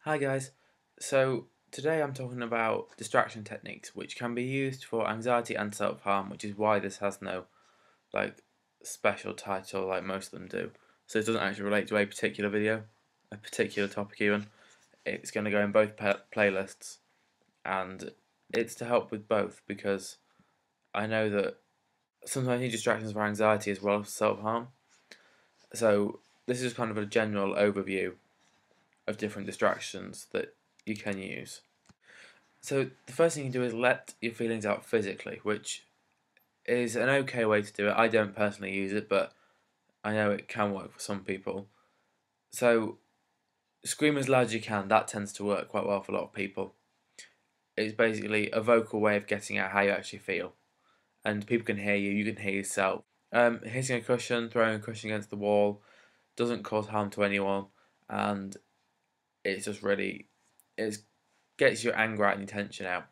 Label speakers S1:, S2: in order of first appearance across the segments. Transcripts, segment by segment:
S1: Hi guys. So today I'm talking about distraction techniques which can be used for anxiety and self-harm, which is why this has no like special title like most of them do. So it doesn't actually relate to a particular video, a particular topic even. It's going to go in both playlists, and it's to help with both because I know that sometimes you need distractions for anxiety as well as self-harm. So this is kind of a general overview of different distractions that you can use. So the first thing you do is let your feelings out physically, which is an okay way to do it. I don't personally use it, but I know it can work for some people. So scream as loud as you can. That tends to work quite well for a lot of people. It's basically a vocal way of getting out how you actually feel, and people can hear you. You can hear yourself. Hitting a cushion, throwing a cushion against the wall, doesn't cause harm to anyone, and it's just really it gets your anger out and your tension out.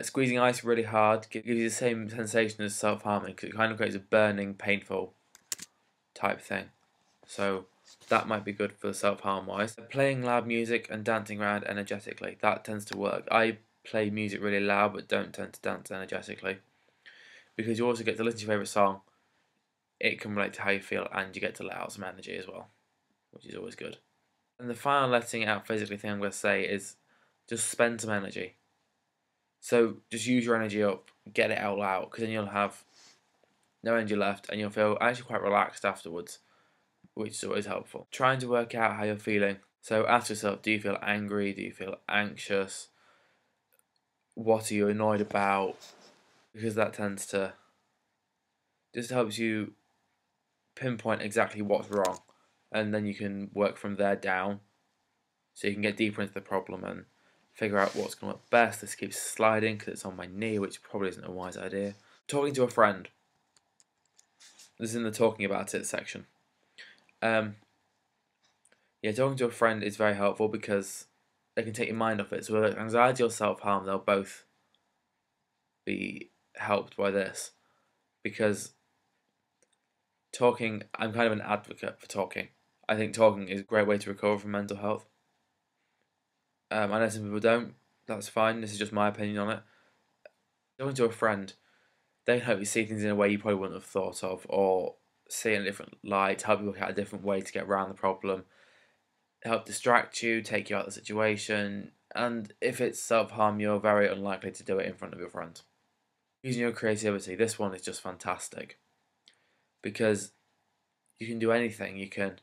S1: Squeezing ice really hard gives you the same sensation as self-harming because it kind of creates a burning, painful type thing. So that might be good for self-harm wise. Playing loud music and dancing around energetically, that tends to work. I play music really loud but don't tend to dance energetically because you also get to listen to your favourite song. It can relate to how you feel and you get to let out some energy as well, which is always good. And the final letting it out physically thing I'm going to say is just spend some energy. So just use your energy up, get it out loud, because then you'll have no energy left and you'll feel actually quite relaxed afterwards, which is always helpful. Trying to work out how you're feeling. So ask yourself, do you feel angry? Do you feel anxious? What are you annoyed about? Because that tends to just helps you pinpoint exactly what's wrong, and then you can work from there down so you can get deeper into the problem and figure out what's going to work best. This keeps sliding because it's on my knee, which probably isn't a wise idea. Talking to a friend. This is in the talking about it section. Yeah, talking to a friend is very helpful because they can take your mind off it. So whether anxiety or self-harm, they'll both be helped by this because talking, I'm kind of an advocate for talking. I think talking is a great way to recover from mental health. I know some people don't. That's fine. This is just my opinion on it. Talking to a friend, they can help you see things in a way you probably wouldn't have thought of, or see it in a different light, help you look at a different way to get around the problem, help distract you, take you out of the situation, and if it's self-harm, you're very unlikely to do it in front of your friends. Using your creativity, this one is just fantastic because you can do anything. You can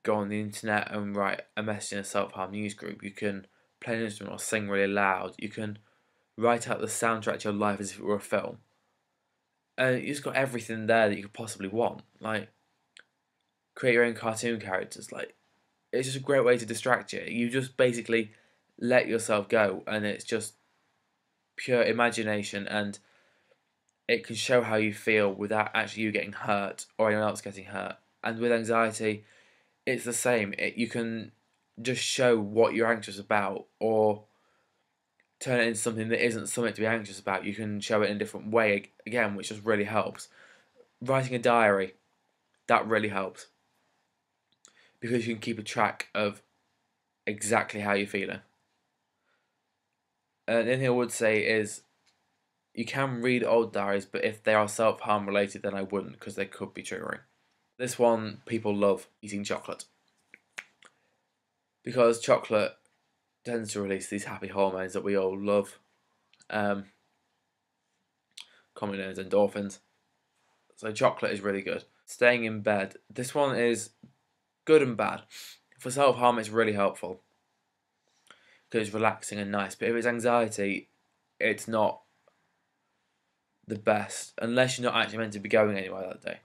S1: go on the internet and write a message in a self-harm news group. You can play an instrument or sing really loud. You can write out the soundtrack to your life as if it were a film. And you just got everything there that you could possibly want. Like, create your own cartoon characters. Like, it's just a great way to distract you. You just basically let yourself go, and it's just pure imagination, and it can show how you feel without actually you getting hurt or anyone else getting hurt. And with anxiety, it's the same. You can just show what you're anxious about, or turn it into something that isn't something to be anxious about. You can show it in a different way again, which just really helps. Writing a diary, that really helps because you can keep a track of exactly how you're feeling. And the thing I would say is you can read old diaries, but if they are self-harm related, then I wouldn't because they could be triggering. This one, people love eating chocolate because chocolate tends to release these happy hormones that we all love, commonly known as endorphins. So chocolate is really good. Staying in bed. This one is good and bad. For self-harm, it's really helpful because it's relaxing and nice. But if it's anxiety, it's not the best unless you're not actually meant to be going anywhere that day.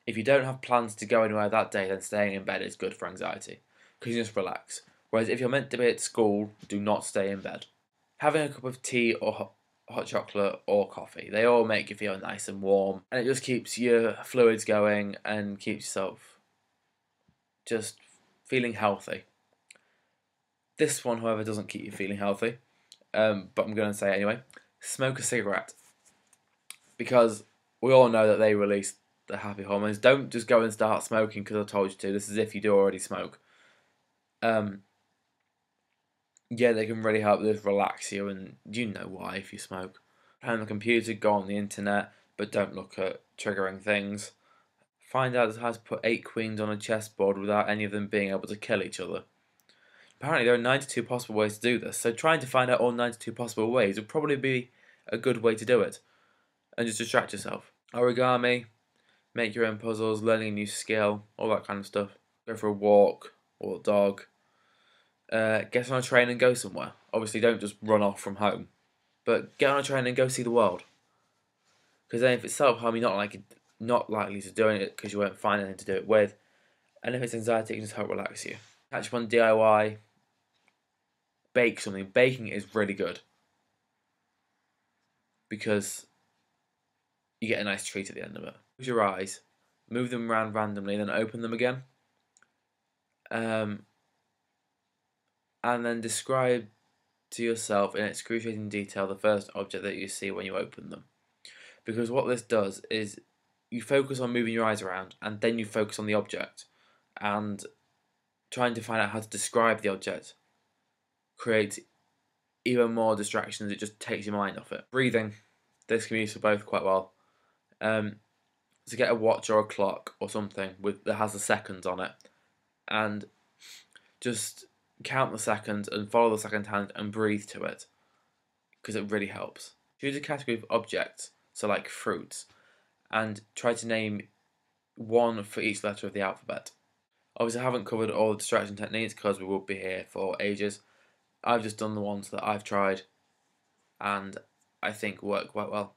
S1: If you don't have plans to go anywhere that day, then staying in bed is good for anxiety because you just relax. Whereas if you're meant to be at school, do not stay in bed. Having a cup of tea or hot chocolate or coffee, they all make you feel nice and warm, and it just keeps your fluids going and keeps yourself just feeling healthy. This one, however, doesn't keep you feeling healthy, but I'm going to say it anyway. Smoke a cigarette because we all know that they release the happy hormones. Don't just go and start smoking because I told you to. This is if you do already smoke. Yeah, they can really help with relax you, and you know why if you smoke. Play on the computer, go on the internet, but don't look at triggering things. Find out how to put 8 queens on a chessboard without any of them being able to kill each other. Apparently there are 92 possible ways to do this, so trying to find out all 92 possible ways would probably be a good way to do it. And just distract yourself. Origami, make your own puzzles, learning a new skill, all that kind of stuff. Go for a walk, or a dog. Get on a train and go somewhere. Obviously don't just run off from home. But get on a train and go see the world. Because then if it's self-harm, you're not likely to do it because you won't find anything to do it with. And if it's anxiety, it can just help relax you. Catch up on DIY. Bake something. Baking is really good. Because you get a nice treat at the end of it. Close your eyes. Move them around randomly, then open them again. And then describe to yourself in excruciating detail the first object that you see when you open them. Because what this does is you focus on moving your eyes around and then you focus on the object, and trying to find out how to describe the object creates even more distractions. It just takes your mind off it. Breathing, this can be used for both quite well. So get a watch or a clock or something that has the seconds on it, and just count the seconds and follow the second hand and breathe to it, because it really helps. Choose a category of objects, so like fruits, and try to name one for each letter of the alphabet. Obviously I haven't covered all the distraction techniques because we will be here for ages. I've just done the ones that I've tried and I think work quite well.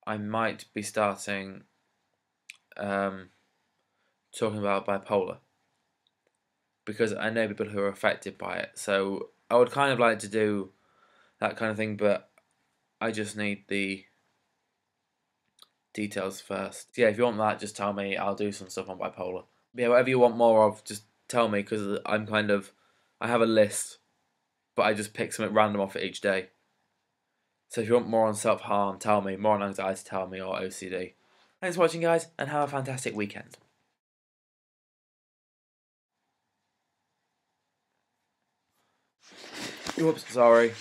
S1: I might be starting talking about bipolar, because I know people who are affected by it, so I would kind of like to do that kind of thing, but I just need the details first. So yeah, if you want that, just tell me. I'll do some stuff on bipolar. But yeah, whatever you want more of, just tell me, because I have a list, but I just pick something random off it each day. So if you want more on self-harm, tell me. More on anxiety, tell me, or OCD. Thanks for watching, guys, and have a fantastic weekend. Oops, sorry.